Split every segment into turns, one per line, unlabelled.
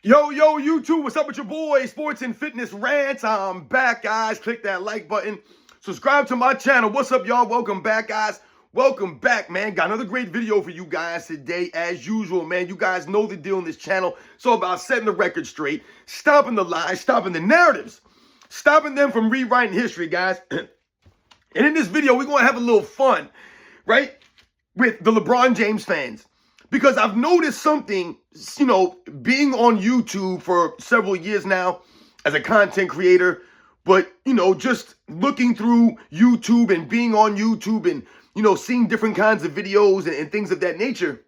Yo, YouTube, what's up with your boy? Sports and Fitness Rants. I'm back, guys. Click that like button. Subscribe to my channel. What's up, y'all? Welcome back, guys. Welcome back, man. Got another great video for you guys today, as usual, man. You guys know the deal on this channel. It's all about setting the record straight, stopping the lies, stopping the narratives, stopping them from rewriting history, guys. And in this video, we're going to have a little fun, right, with the LeBron James fans. Because I've noticed something, being on YouTube for several years now as a content creator, but, just looking through YouTube and being on YouTube and, seeing different kinds of videos and things of that nature,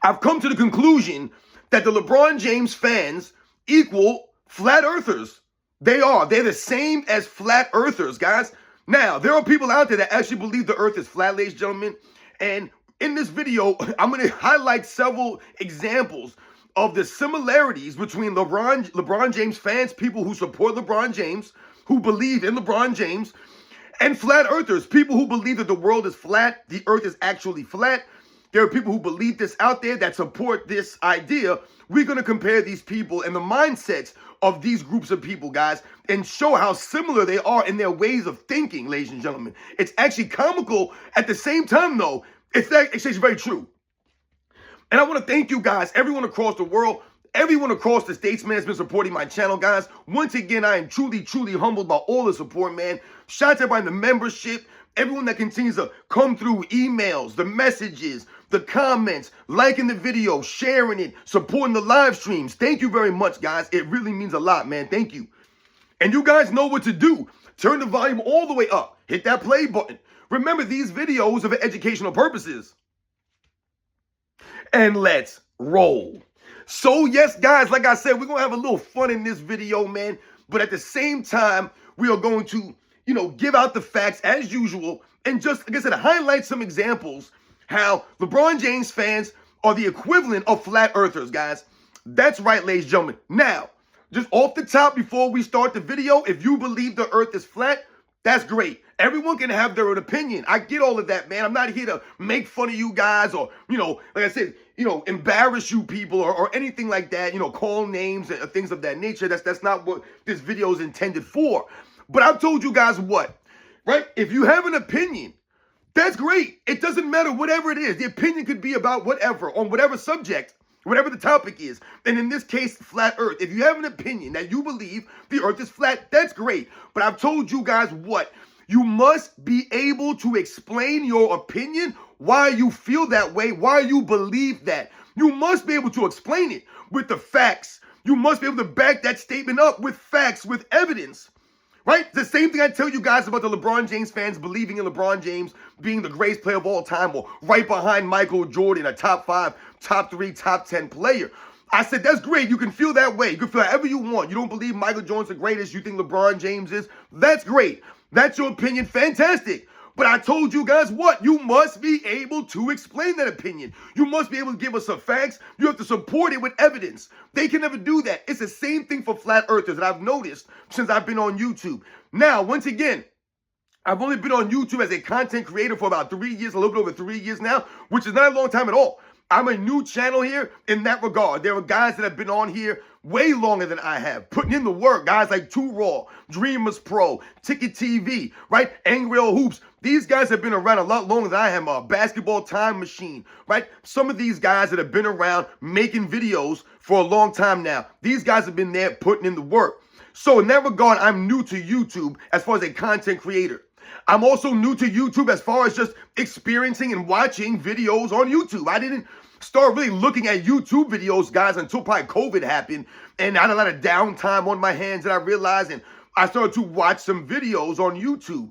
I've come to the conclusion that the LeBron James fans equal flat earthers. They're the same as flat earthers, guys. Now, there are people out there that actually believe the earth is flat, ladies and gentlemen, and in this video, I'm going to highlight several examples of the similarities between LeBron James fans, people who support LeBron James, who believe in LeBron James, and flat earthers, people who believe that the world is flat, the earth is actually flat. There are people who believe this out there that support this idea. We're going to compare these people and the mindsets of these groups of people, guys, and show how similar they are in their ways of thinking, ladies and gentlemen. It's actually comical at the same time, though. It's actually very true. And I want to thank you guys, everyone across the world, everyone across the states, man, has been supporting my channel, guys. Once again, I am truly humbled by all the support, man. Shout out to everybody in the membership, everyone that continues to come through emails, the messages, the comments, liking the video, sharing it, supporting the live streams. Thank you very much, guys. It really means a lot, man. Thank you. And you guys know what to do. Turn the volume all the way up. Hit that play button. Remember, these videos are for educational purposes. And let's roll. So, yes, guys, like I said, we're going to have a little fun in this video, man. But at the same time, we are going to, give out the facts as usual. And just, like I said, highlight some examples how LeBron James fans are the equivalent of flat earthers, guys. That's right, ladies and gentlemen. Now, just off the top, before we start the video, if you believe the earth is flat, that's great. Everyone can have their own opinion. I get all of that, man. I'm not here to make fun of you guys or, like I said, embarrass you people or anything like that, call names and things of that nature. That's not what this video is intended for. But I've told you guys what, right? If you have an opinion, that's great. It doesn't matter whatever it is. The opinion could be about whatever, on whatever subject, whatever the topic is. And in this case, flat earth. If you have an opinion that you believe the earth is flat, that's great. But I've told you guys what? You must be able to explain your opinion, why you feel that way, why you believe that. You must be able to explain it with the facts. You must be able to back that statement up with facts, with evidence. Right? The same thing I tell you guys about the LeBron James fans believing in LeBron James being the greatest player of all time or right behind Michael Jordan, a top 5, top 3, top 10 player. I said, that's great. You can feel that way. You can feel however you want. You don't believe Michael Jordan's the greatest. You think LeBron James is. That's great. That's your opinion. Fantastic. But I told you guys what? You must be able to explain that opinion. You must be able to give us some facts. You have to support it with evidence. They can never do that. It's the same thing for flat earthers that I've noticed since I've been on YouTube. Now, once again, I've only been on YouTube as a content creator for about 3 years, a little bit over 3 years now, which is not a long time at all. I'm a new channel here in that regard. There are guys that have been on here way longer than I have, putting in the work. Guys like 2 Raw, Dreamers Pro, Ticket TV, right? Angry Old Hoops. These guys have been around a lot longer than I am. Basketball Time Machine, right? Some of these guys that have been around making videos for a long time now. These guys have been there putting in the work. So in that regard, I'm new to YouTube as far as a content creator. I'm also new to YouTube as far as just experiencing and watching videos on YouTube. I didn't start really looking at YouTube videos, guys, until probably COVID happened. And I had a lot of downtime on my hands that I realized. And I started to watch some videos on YouTube.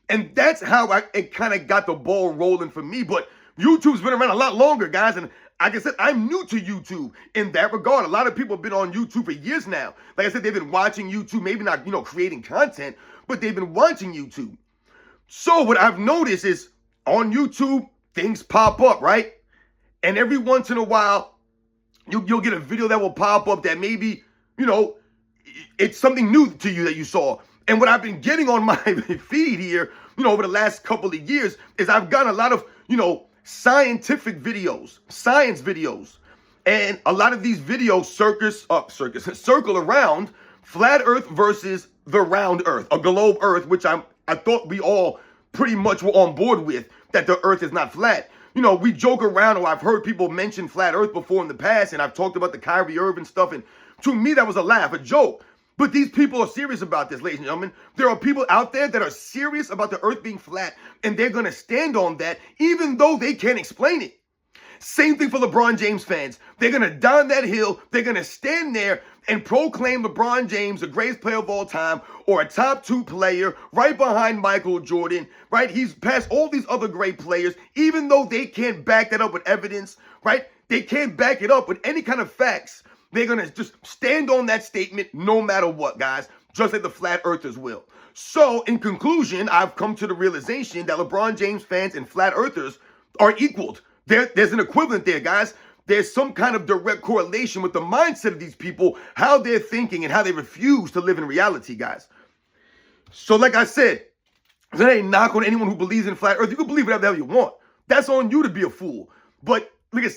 And that's how it kind of got the ball rolling for me. But YouTube's been around a lot longer, guys. And like I said, I'm new to YouTube in that regard. A lot of people have been on YouTube for years now. Like I said, they've been watching YouTube, maybe not, creating content, but they've been watching YouTube. So what I've noticed is on YouTube, things pop up, right? And every once in a while, you'll get a video that will pop up that maybe, it's something new to you that you saw. And what I've been getting on my feed here, over the last couple of years is I've gotten a lot of, scientific videos, science videos, And a lot of these videos circle around flat Earth versus the round Earth, a globe Earth, which I thought we all pretty much were on board with, that the Earth is not flat. You know, we joke around, or I've heard people mention flat Earth before in the past, and I've talked about the Kyrie Irving stuff, and to me that was a laugh, a joke. But these people are serious about this, ladies and gentlemen. There are people out there that are serious about the Earth being flat, and they're going to stand on that even though they can't explain it. Same thing for LeBron James fans. They're going to die on that hill. They're going to stand there and proclaim LeBron James the greatest player of all time, or a top 2 player right behind Michael Jordan, right? He's passed all these other great players, even though they can't back that up with evidence, right? They can't back it up with any kind of facts. They're going to just stand on that statement no matter what, guys, just like the flat earthers will. So in conclusion, I've come to the realization that LeBron James fans and flat earthers are equaled. There's an equivalent there, guys. There's some kind of direct correlation with the mindset of these people, how they're thinking and how they refuse to live in reality, guys. So like I said, that ain't knock on anyone who believes in flat earth. You can believe whatever the hell you want. That's on you to be a fool. But look,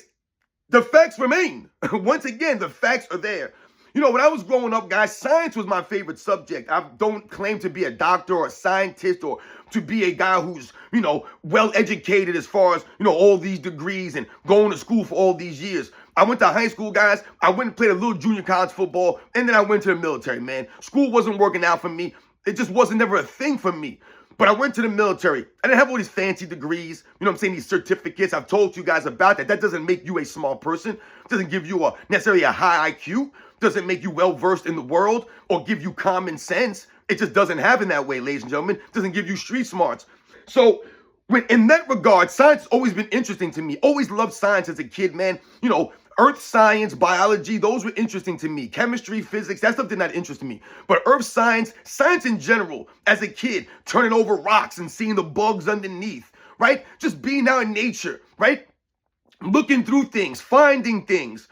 the facts remain. Once again, the facts are there. You know, when I was growing up, guys, science was my favorite subject. I don't claim to be a doctor or a scientist or to be a guy who's, you know, well-educated as far as, you know, all these degrees and going to school for all these years. I went to high school, guys. I went and played a little junior college football, and then I went to the military, man. School wasn't working out for me. It just wasn't never a thing for me. But I went to the military. I didn't have all these fancy degrees, you know what I'm saying, these certificates. I've told you guys about that. That doesn't make you a small person. It doesn't give you necessarily a high IQ. Doesn't make you well-versed in the world or give you common sense. It just doesn't happen that way, ladies and gentlemen. It doesn't give you street smarts. So in that regard, science has always been interesting to me. Always loved science as a kid, man. You know, earth science, biology, those were interesting to me. Chemistry, physics, that stuff did not interest me. But earth science, science in general, as a kid, turning over rocks and seeing the bugs underneath, right? Just being out in nature, right? Looking through things, finding things.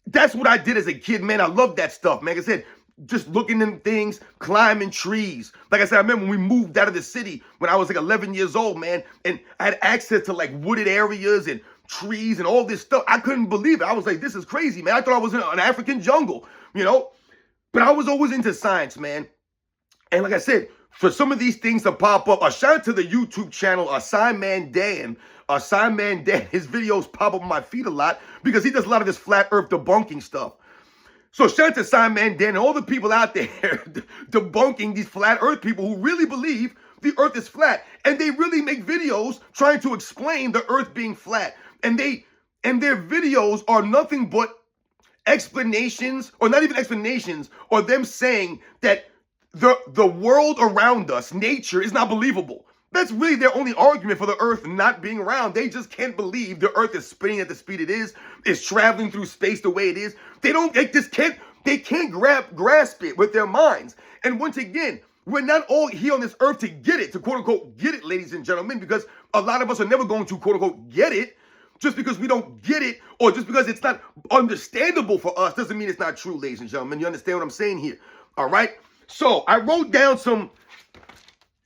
That's what I did as a kid, man. I loved that stuff, man. Like I said, just looking in things, climbing trees. Like I said, I remember when we moved out of the city when I was like 11 years old, man, and I had access to like wooded areas and trees and all this stuff. I couldn't believe it. I was like, this is crazy, man. I thought I was in an African jungle, you know? But I was always into science, man. And like I said, for some of these things to pop up, a shout out to the YouTube channel, Simon Dan. Simon Dan, his videos pop up on my feed a lot because he does a lot of this flat earth debunking stuff. So shout out to Simon Dan and all the people out there debunking these flat earth people who really believe the earth is flat. And they really make videos trying to explain the earth being flat. And their videos are nothing but explanations, or not even explanations, or them saying that the world around us, nature, is not believable. That's really their only argument for the earth not being around. They just can't believe the earth is spinning at the speed it is traveling through space the way it is. They can't grasp it with their minds. And once again, we're not all here on this earth to get it, to quote unquote get it, ladies and gentlemen, because a lot of us are never going to quote unquote get it. Just because we don't get it, or just because it's not understandable for us, doesn't mean it's not true, ladies and gentlemen. You understand what I'm saying here? All right? So I wrote down some,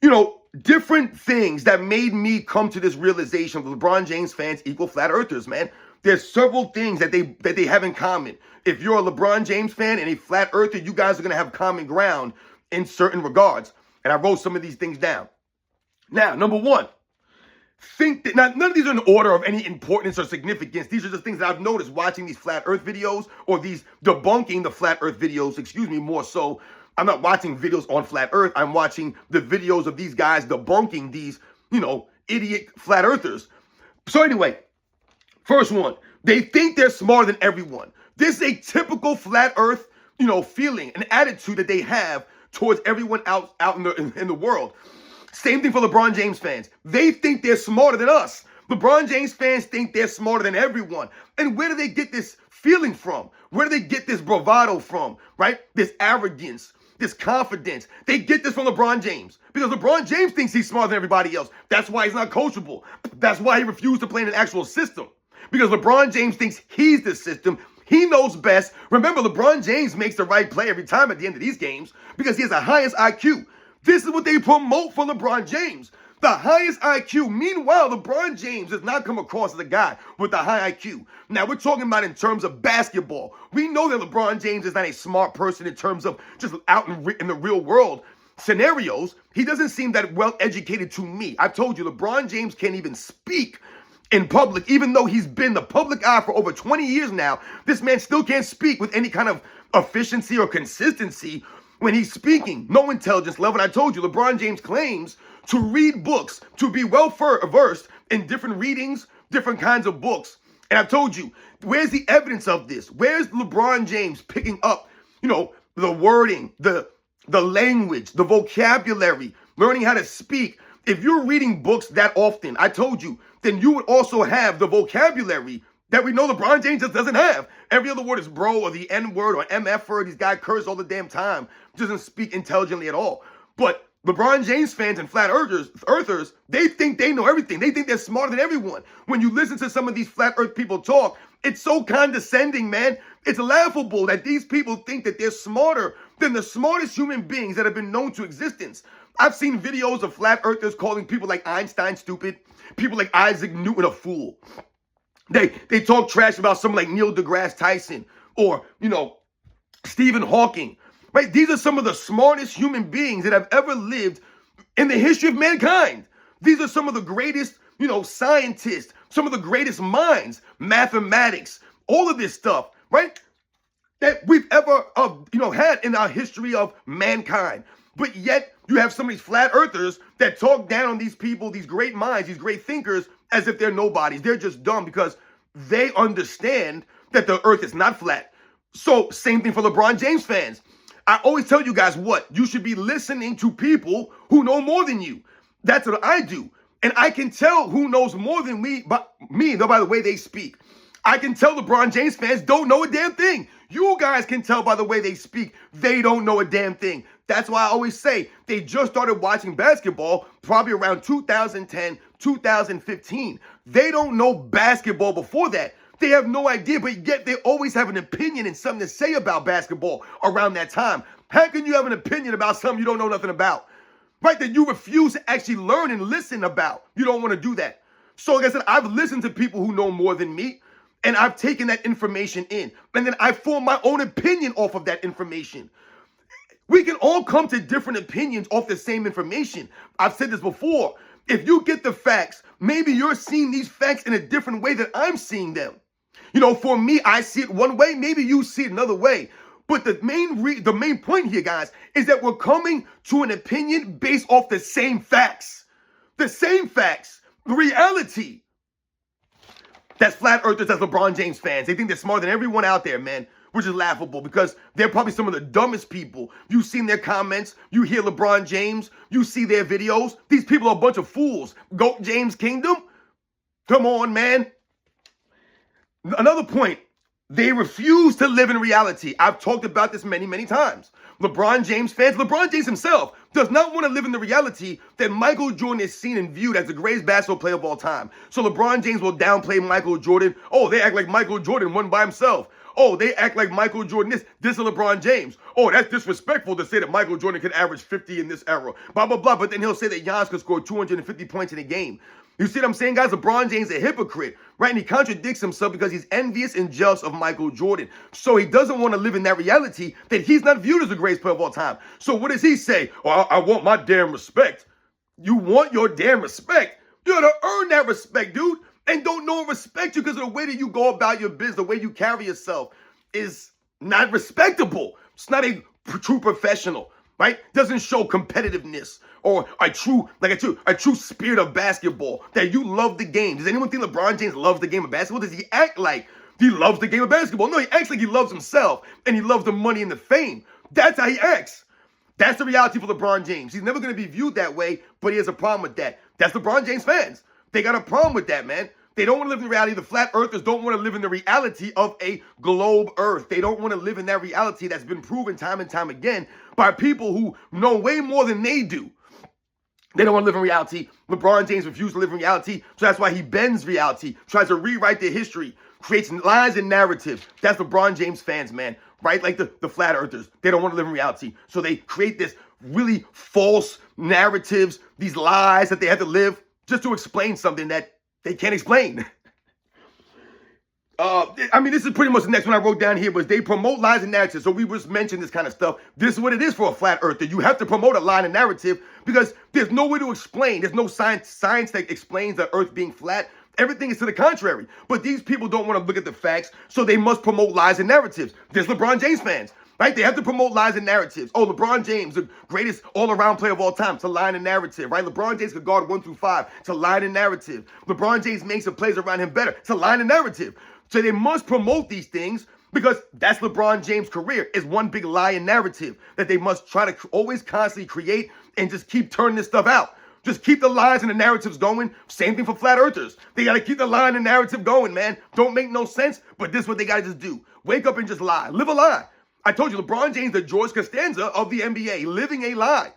you know, different things that made me come to this realization of LeBron James fans equal flat earthers, man. There's several things that they have in common. If you're a LeBron James fan and a flat earther, you guys are going to have common ground in certain regards. And I wrote some of these things down. Now, number one, none of these are in order of any importance or significance. These are just things that I've noticed watching these flat earth videos, or these debunking the flat earth videos, more so. I'm not watching videos on flat earth. I'm watching the videos of these guys debunking these, you know, idiot flat earthers. So anyway, first one, they think they're smarter than everyone. This is a typical flat earth, you know, feeling, an attitude that they have towards everyone out in the world. Same thing for LeBron James fans. They think they're smarter than us. LeBron James fans think they're smarter than everyone. And where do they get this feeling from? Where do they get this bravado from, right? This arrogance, this confidence. They get this from LeBron James because LeBron James thinks he's smarter than everybody else. That's why he's not coachable. That's why he refused to play in an actual system, because LeBron James thinks he's the system. He knows best. Remember, LeBron James makes the right play every time at the end of these games because he has the highest IQ. This is what they promote for LeBron James. The highest IQ. Meanwhile, LeBron James does not come across as a guy with a high IQ. Now, we're talking about in terms of basketball. We know that LeBron James is not a smart person in terms of just out in the real world scenarios. He doesn't seem that well educated to me. I've told you, LeBron James can't even speak in public, even though he's been the public eye for over 20 years now. This man still can't speak with any kind of efficiency or consistency when he's speaking. No intelligence level. And I told you, LeBron James claims to read books, to be well versed in different readings, different kinds of books. And I've told you, where's the evidence of this? Where's LeBron James picking up, the wording, the language, the vocabulary, learning how to speak? If you're reading books that often, I told you, then you would also have the vocabulary that we know LeBron James just doesn't have. Every other word is bro or the N word or MF word. These guys curse all the damn time. Doesn't speak intelligently at all. But LeBron James fans and flat earthers, they think they know everything. They think they're smarter than everyone. When you listen to some of these flat earth people talk, it's so condescending, man. It's laughable that these people think that they're smarter than the smartest human beings that have been known to existence. I've seen videos of flat earthers calling people like Einstein stupid, people like Isaac Newton a fool. They talk trash about someone like Neil deGrasse Tyson or, Stephen Hawking. Right? These are some of the smartest human beings that have ever lived in the history of mankind. These are some of the greatest, scientists, some of the greatest minds, mathematics, all of this stuff, right? That we've ever, had in our history of mankind. But yet you have some of these flat earthers that talk down on these people, these great minds, these great thinkers, as if they're nobodies. They're just dumb because they understand that the earth is not flat. So same thing for LeBron James fans. I always tell you guys what, you should be listening to people who know more than you. That's what I do. And I can tell who knows more than me by the way they speak. I can tell LeBron James fans don't know a damn thing. You guys can tell by the way they speak, they don't know a damn thing. That's why I always say they just started watching basketball probably around 2010, 2015. They don't know basketball before that. They have no idea, but yet they always have an opinion and something to say about basketball around that time. How can you have an opinion about something you don't know nothing about? Right? That you refuse to actually learn and listen about. You don't want to do that. So like I said, I've listened to people who know more than me, and I've taken that information in. And then I form my own opinion off of that information. We can all come to different opinions off the same information. I've said this before. If you get the facts, maybe you're seeing these facts in a different way than I'm seeing them. For me, I see it one way, maybe you see it another way. But the main point here, guys, is that we're coming to an opinion based off the same facts. The same facts. The reality. That's flat earthers, that's LeBron James fans. They think they're smarter than everyone out there, man. Which is laughable because they're probably some of the dumbest people. You've seen their comments. You hear LeBron James. You see their videos. These people are a bunch of fools. GOAT James Kingdom? Come on, man. Another point, they refuse to live in reality. I've talked about this many, many times. LeBron James fans, LeBron James himself does not want to live in the reality that Michael Jordan is seen and viewed as the greatest basketball player of all time. So LeBron James will downplay Michael Jordan. Oh, they act like Michael Jordan won by himself. Oh, they act like Michael Jordan this is LeBron James. Oh, that's disrespectful to say that Michael Jordan could average 50 in this era. Blah, blah, blah. But then he'll say that Giannis could score 250 points in a game. You see what I'm saying, guys? LeBron James is a hypocrite, right? And he contradicts himself because he's envious and jealous of Michael Jordan. So he doesn't want to live in that reality that he's not viewed as the greatest player of all time. So what does he say? Oh, I want my damn respect. You want your damn respect? You gotta earn that respect, dude. And don't no one respect you because of the way that you go about your business, the way you carry yourself is not respectable. It's not a true professional, right? Doesn't show competitiveness or a true spirit of basketball, that you love the game. Does anyone think LeBron James loves the game of basketball? Does he act like he loves the game of basketball? No, he acts like he loves himself and he loves the money and the fame. That's how he acts. That's the reality for LeBron James. He's never going to be viewed that way, but he has a problem with that. That's LeBron James fans. They got a problem with that, man. They don't want to live in the reality. The flat earthers don't want to live in the reality of a globe earth. They don't want to live in that reality that's been proven time and time again by people who know way more than they do. They don't want to live in reality. LeBron James refused to live in reality, so that's why he bends reality, tries to rewrite their history, creates lies and narratives. That's LeBron James fans, man. right? Like the flat earthers. They don't want to live in reality. So they create this really false narratives, these lies that they have to live just to explain something that they can't explain. I mean, this is pretty much the next one I wrote down here was they promote lies and narratives. So we just mentioned this kind of stuff. This is what it is for a flat earther. You have to promote a lie and narrative because there's no way to explain. There's no science that explains the earth being flat. Everything is to the contrary. But these people don't want to look at the facts, so they must promote lies and narratives. There's LeBron James fans, right? They have to promote lies and narratives. Oh, LeBron James, the greatest all-around player of all time. It's a lie and narrative, right? LeBron James could guard 1 through 5. It's a lie and narrative. LeBron James makes the plays around him better. It's a lie and narrative. So they must promote these things because that's LeBron James' career is one big lie and narrative that they must try to always constantly create and just keep turning this stuff out. Just keep the lies and the narratives going. Same thing for flat earthers. They got to keep the lie and the narrative going, man. Don't make no sense, but this is what they got to just do. Wake up and just lie. Live a lie. I told you, LeBron James, the George Costanza of the NBA, living a lie.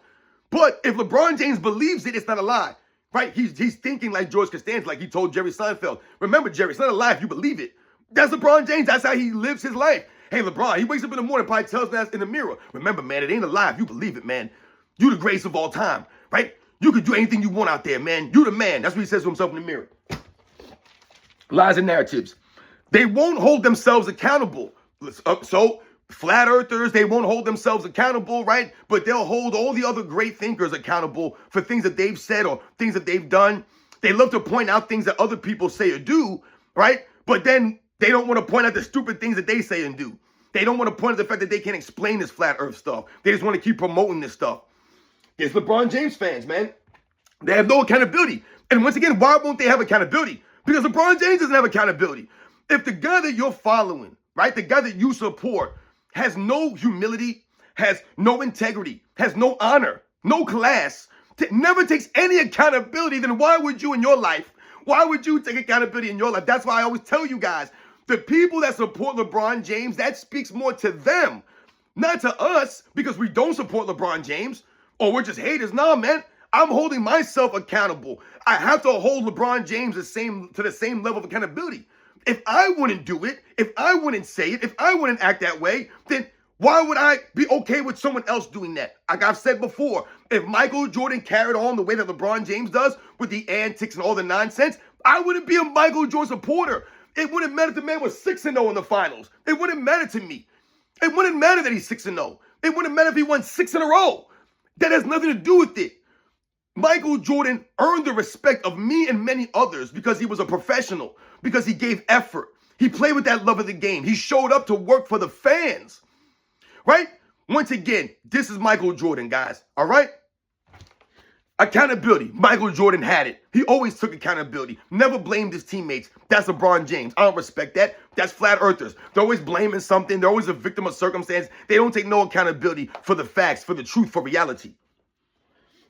But if LeBron James believes it, it's not a lie, right? He's thinking like George Costanza, like he told Jerry Seinfeld. Remember, Jerry, it's not a lie if you believe it. That's LeBron James. That's how he lives his life. Hey, LeBron, he wakes up in the morning, probably tells us in the mirror. Remember, man, it ain't a lie if you believe it, man. You the greatest of all time, right? You can do anything you want out there, man. You the man. That's what he says to himself in the mirror. Lies and narratives. They won't hold themselves accountable. So, flat earthers, they won't hold themselves accountable, right? But they'll hold all the other great thinkers accountable for things that they've said or things that they've done. They love to point out things that other people say or do, right? But then they don't want to point out the stupid things that they say and do. They don't want to point out the fact that they can't explain this flat earth stuff. They just want to keep promoting this stuff. It's LeBron James fans, man. They have no accountability. And once again, why won't they have accountability? Because LeBron James doesn't have accountability. If the guy that you're following, right, the guy that you support, has no humility, has no integrity, has no honor, no class, never takes any accountability, then why would you in your life? Why would you take accountability in your life? That's why I always tell you guys, the people that support LeBron James, that speaks more to them, not to us, because we don't support LeBron James, or we're just haters. Nah, man, I'm holding myself accountable. I have to hold LeBron James to the same level of accountability. If I wouldn't do it, if I wouldn't say it, if I wouldn't act that way, then why would I be okay with someone else doing that? Like I've said before, if Michael Jordan carried on the way that LeBron James does with the antics and all the nonsense, I wouldn't be a Michael Jordan supporter. It wouldn't matter if the man was 6-0 in the finals. It wouldn't matter to me. It wouldn't matter that he's 6-0. It wouldn't matter if he won 6 in a row. That has nothing to do with it. Michael Jordan earned the respect of me and many others because he was a professional, because he gave effort. He played with that love of the game. He showed up to work for the fans, right? Once again, this is Michael Jordan, guys, all right? Accountability. Michael Jordan had it. He always took accountability. Never blamed his teammates. That's LeBron James. I don't respect that. That's flat earthers. They're always blaming something. They're always a victim of circumstance. They don't take no accountability for the facts, for the truth, for reality.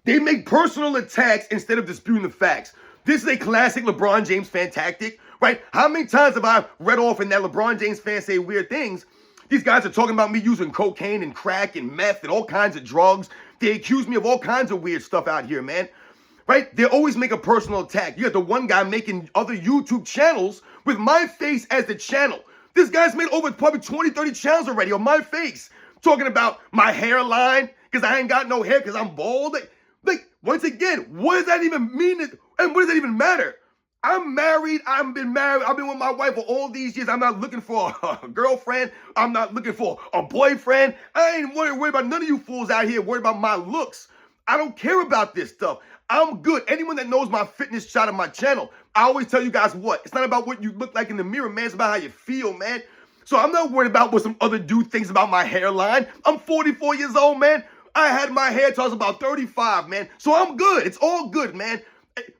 They make personal attacks instead of disputing the facts. This is a classic LeBron James fan tactic, right? How many times have I read off in that LeBron James fans say weird things? These guys are talking about me using cocaine and crack and meth and all kinds of drugs. They accuse me of all kinds of weird stuff out here, man. Right? They always make a personal attack. You got the one guy making other YouTube channels with my face as the channel. This guy's made over probably 20, 30 channels already on my face. Talking about my hairline, because I ain't got no hair, because I'm bald. Like, once again, what does that even mean? And what does that even matter? I'm married. I've been married. I've been with my wife for all these years. I'm not looking for a girlfriend. I'm not looking for a boyfriend. I ain't worried about none of you fools out here worried about my looks. I don't care about this stuff. I'm good. Anyone that knows my fitness shot on my channel, I always tell you guys what. It's not about what you look like in the mirror, man. It's about how you feel, man. So I'm not worried about what some other dude thinks about my hairline. I'm 44 years old, man. I had my hair till I was about 35, man. So I'm good. It's all good, man.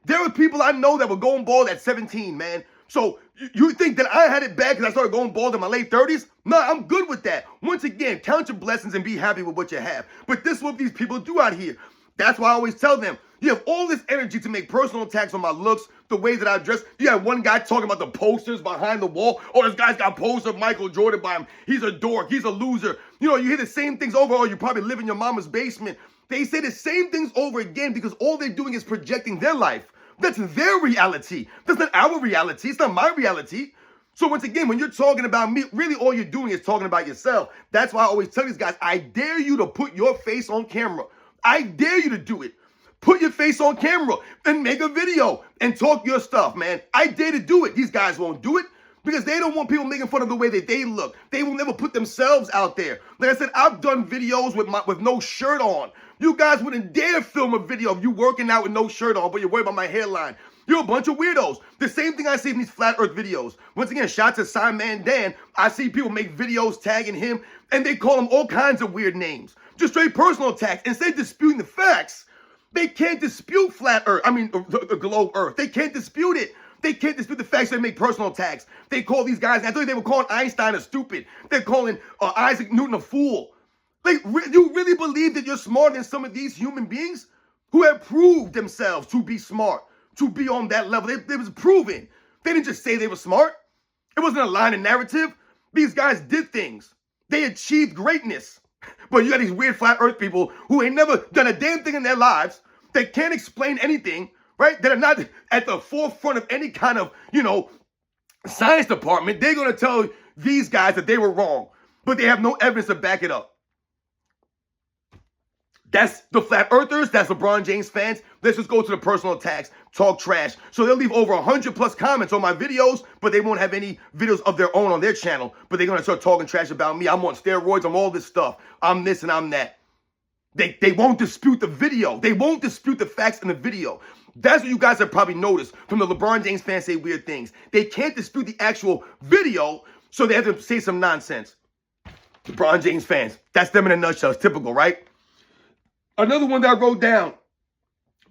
There were people I know that were going bald at 17, man. So you think that I had it bad because I started going bald in my late 30s? No, I'm good with that. Once again, count your blessings and be happy with what you have. But this is what these people do out here. That's why I always tell them, you have all this energy to make personal attacks on my looks, the way that I dress. You have one guy talking about the posters behind the wall. Oh, this guy's got a poster of Michael Jordan by him. He's a dork. He's a loser. You know, you hear the same things over. Oh, you probably live in your mama's basement. They say the same things over again because all they're doing is projecting their life. That's their reality. That's not our reality. It's not my reality. So once again, when you're talking about me, really all you're doing is talking about yourself. That's why I always tell these guys, I dare you to put your face on camera. I dare you to do it. Put your face on camera and make a video and talk your stuff, man. I dare to do it. These guys won't do it because they don't want people making fun of the way that they look. They will never put themselves out there. Like I said, I've done videos with no shirt on. You guys wouldn't dare film a video of you working out with no shirt on, but you're worried about my hairline. You're a bunch of weirdos. The same thing I see in these flat earth videos. Once again, shout out to Simon Dan. I see people make videos tagging him, and they call him all kinds of weird names. Just straight personal attacks. Instead of disputing the facts, they can't dispute flat earth. I mean, the globe earth. They can't dispute it. They can't dispute the facts. They make personal attacks. They call these guys, I thought they were calling Einstein a stupid. They're calling Isaac Newton a fool. Like, you really believe that you're smarter than some of these human beings who have proved themselves to be smart, to be on that level? It was proven. They didn't just say they were smart. It wasn't a line of narrative. These guys did things. They achieved greatness. But you got these weird flat earth people who ain't never done a damn thing in their lives. They can't explain anything, right? That are not at the forefront of any kind of, science department. They're going to tell these guys that they were wrong, but they have no evidence to back it up. That's the flat earthers. That's LeBron James fans. Let's just go to the personal attacks, talk trash. So they'll leave over 100 plus comments on my videos, but they won't have any videos of their own on their channel. But they're going to start talking trash about me. I'm on steroids. I'm all this stuff. I'm this and I'm that. They won't dispute the video. They won't dispute the facts in the video. That's what you guys have probably noticed from the LeBron James fans say weird things. They can't dispute the actual video, so they have to say some nonsense. LeBron James fans. That's them in a nutshell. It's typical, right? Another one that I wrote down.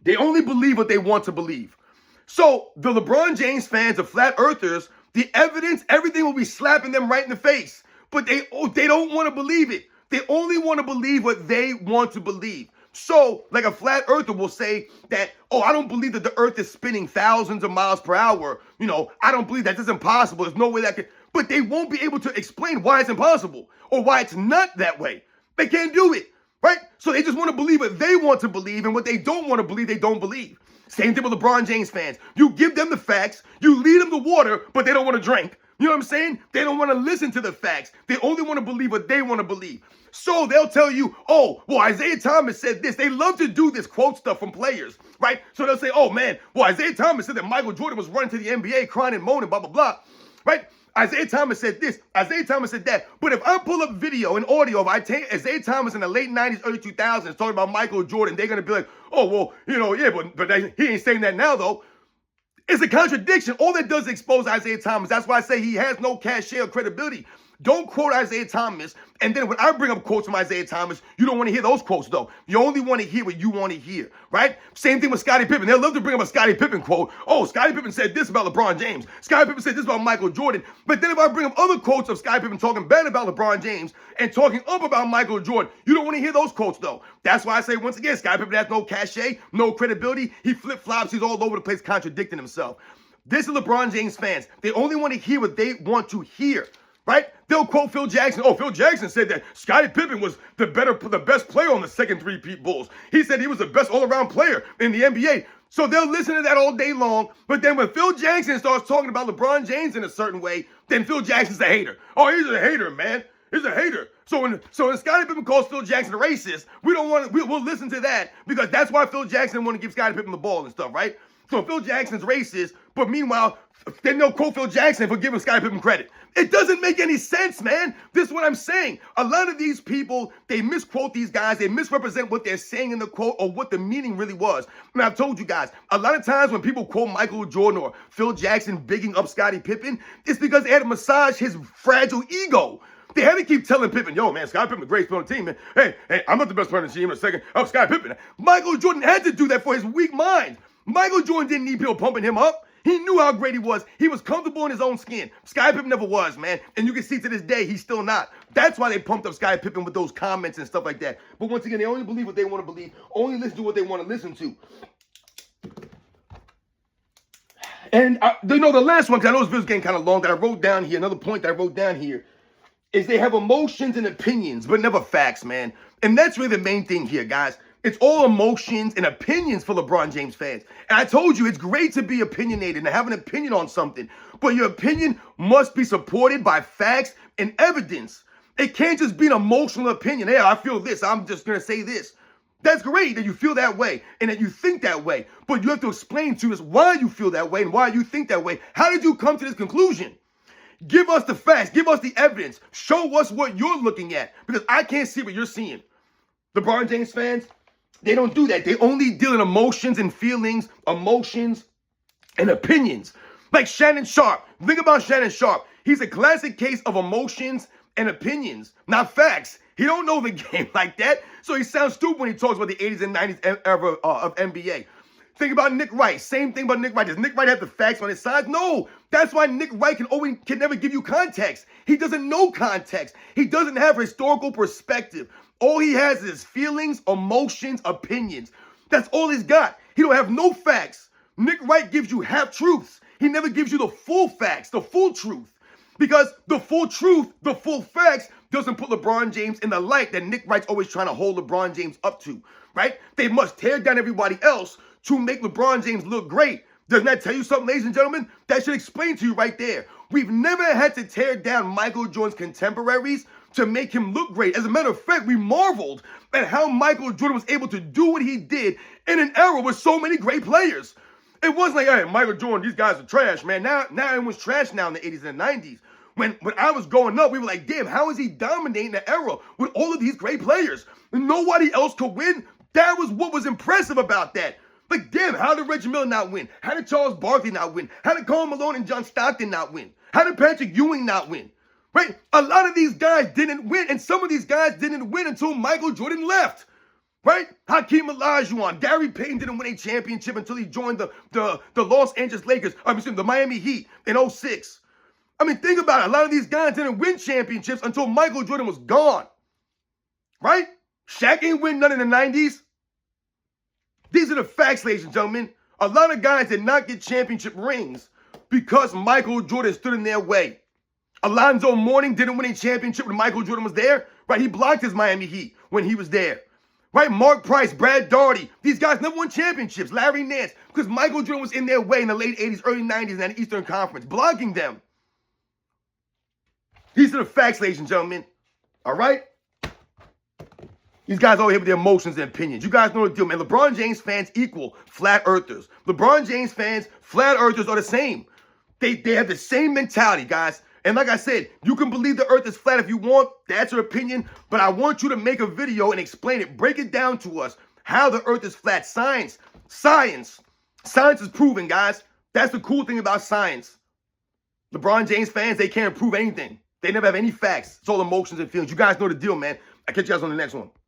They only believe what they want to believe. So the LeBron James fans, the flat earthers, the evidence, everything will be slapping them right in the face. But they don't want to believe it. They only want to believe what they want to believe. So, like a flat earther will say that, I don't believe that the earth is spinning thousands of miles per hour. I don't believe that. That's impossible. There's no way that could. But they won't be able to explain why it's impossible or why it's not that way. They can't do it. Right? So they just want to believe what they want to believe, and what they don't want to believe, they don't believe. Same thing with LeBron James fans. You give them the facts, you lead them to water, but they don't want to drink. You know what I'm saying? They don't want to listen to the facts. They only want to believe what they want to believe. So they'll tell you, Isaiah Thomas said this. They love to do this quote stuff from players, right? So they'll say, Isaiah Thomas said that Michael Jordan was running to the NBA crying and moaning, blah, blah, blah, right? Isaiah Thomas said this. Isaiah Thomas said that. But if I pull up video and audio of Isaiah Thomas in the late 90s, early 2000s talking about Michael Jordan, they're going to be like, but he ain't saying that now, though. It's a contradiction. All that does is expose Isaiah Thomas. That's why I say he has no cachet or credibility. Don't quote Isaiah Thomas, and then when I bring up quotes from Isaiah Thomas, you don't want to hear those quotes, though. You only want to hear what you want to hear, right? Same thing with Scottie Pippen. They'll love to bring up a Scottie Pippen quote. Scottie Pippen said this about LeBron James. Scottie Pippen said this about Michael Jordan. But then if I bring up other quotes of Scottie Pippen talking bad about LeBron James and talking up about Michael Jordan, you don't want to hear those quotes, though. That's why I say, once again, Scottie Pippen has no cachet, no credibility. He flip-flops. He's all over the place contradicting himself. This is LeBron James fans. They only want to hear what they want to hear. Right? They'll quote Phil Jackson. Phil Jackson said that Scottie Pippen was the best player on the second three-peat Bulls. He said he was the best all-around player in the NBA. So they'll listen to that all day long. But then when Phil Jackson starts talking about LeBron James in a certain way, then Phil Jackson's a hater. He's a hater, man. He's a hater. So when Scottie Pippen calls Phil Jackson a racist, we'll listen to that, because that's why Phil Jackson want to give Scottie Pippen the ball and stuff, right? So Phil Jackson's racist, but meanwhile, then they'll quote Phil Jackson for giving Scottie Pippen credit. It doesn't make any sense, man. This is what I'm saying. A lot of these people, they misquote these guys. They misrepresent what they're saying in the quote or what the meaning really was. I mean, I've told you guys, a lot of times when people quote Michael Jordan or Phil Jackson bigging up Scottie Pippen, it's because they had to massage his fragile ego. They had to keep telling Pippen, man, Scottie Pippen, the greatest player on the team, man. Hey, I'm not the best player on the team in a second. I'm Scottie Pippen. Michael Jordan had to do that for his weak mind. Michael Jordan didn't need people pumping him up. He knew how great he was. He was comfortable in his own skin. Scottie Pippen never was, man. And you can see to this day, he's still not. That's why they pumped up Scottie Pippen with those comments and stuff like that. But once again, they only believe what they want to believe. Only listen to what they want to listen to. And, the last one, because I know this video's getting kind of long, that I wrote down here, another point that I wrote down here, is they have emotions and opinions, but never facts, man. And that's really the main thing here, guys. It's all emotions and opinions for LeBron James fans. And I told you, it's great to be opinionated and have an opinion on something. But your opinion must be supported by facts and evidence. It can't just be an emotional opinion. Hey, I feel this. I'm just going to say this. That's great that you feel that way and that you think that way. But you have to explain to us why you feel that way and why you think that way. How did you come to this conclusion? Give us the facts. Give us the evidence. Show us what you're looking at, because I can't see what you're seeing. LeBron James fans, they don't do that. They only deal in emotions and feelings, emotions and opinions. Like Shannon Sharp. Think about Shannon Sharp. He's a classic case of emotions and opinions, not facts. He don't know the game like that, so he sounds stupid when he talks about the 80s and 90s era of NBA. Think about Nick Wright. Same thing about Nick Wright. Does Nick Wright have the facts on his side? No. That's why Nick Wright can never give you context. He doesn't know context. He doesn't have historical perspective. All he has is feelings, emotions, opinions. That's all he's got. He don't have no facts. Nick Wright gives you half-truths. He never gives you the full facts, the full truth. Because the full truth, the full facts, doesn't put LeBron James in the light that Nick Wright's always trying to hold LeBron James up to, right? They must tear down everybody else to make LeBron James look great. Doesn't that tell you something, ladies and gentlemen? That should explain to you right there. We've never had to tear down Michael Jordan's contemporaries to make him look great. As a matter of fact, we marveled at how Michael Jordan was able to do what he did in an era with so many great players. It wasn't like, hey, Michael Jordan, these guys are trash, man. Now everyone's trash now in the 80s and 90s. When I was growing up, we were like, damn, how is he dominating the era with all of these great players? And nobody else could win? That was what was impressive about that. Like, damn, how did Reggie Miller not win? How did Charles Barkley not win? How did Karl Malone and John Stockton not win? How did Patrick Ewing not win? Right? A lot of these guys didn't win, and some of these guys didn't win until Michael Jordan left. Right? Hakeem Olajuwon, Gary Payton didn't win a championship until he joined the Los Angeles Lakers, the Miami Heat in 2006. I mean, think about it. A lot of these guys didn't win championships until Michael Jordan was gone. Right? Shaq ain't win none in the 90s. These are the facts, ladies and gentlemen. A lot of guys did not get championship rings because Michael Jordan stood in their way. Alonzo Mourning didn't win a championship when Michael Jordan was there. Right? He blocked his Miami Heat when he was there. Right? Mark Price, Brad Daugherty. These guys never won championships. Larry Nance. Because Michael Jordan was in their way in the late 80s, early 90s in the Eastern Conference, blocking them. These are the facts, ladies and gentlemen. All right? These guys all here with their emotions and opinions. You guys know the deal, man. LeBron James fans equal flat earthers. LeBron James fans, flat earthers are the same. They have the same mentality, guys. And like I said, you can believe the earth is flat if you want. That's your opinion. But I want you to make a video and explain it. Break it down to us. How the earth is flat. Science. Science. Science is proven, guys. That's the cool thing about science. LeBron James fans, they can't prove anything. They never have any facts. It's all emotions and feelings. You guys know the deal, man. I'll catch you guys on the next one.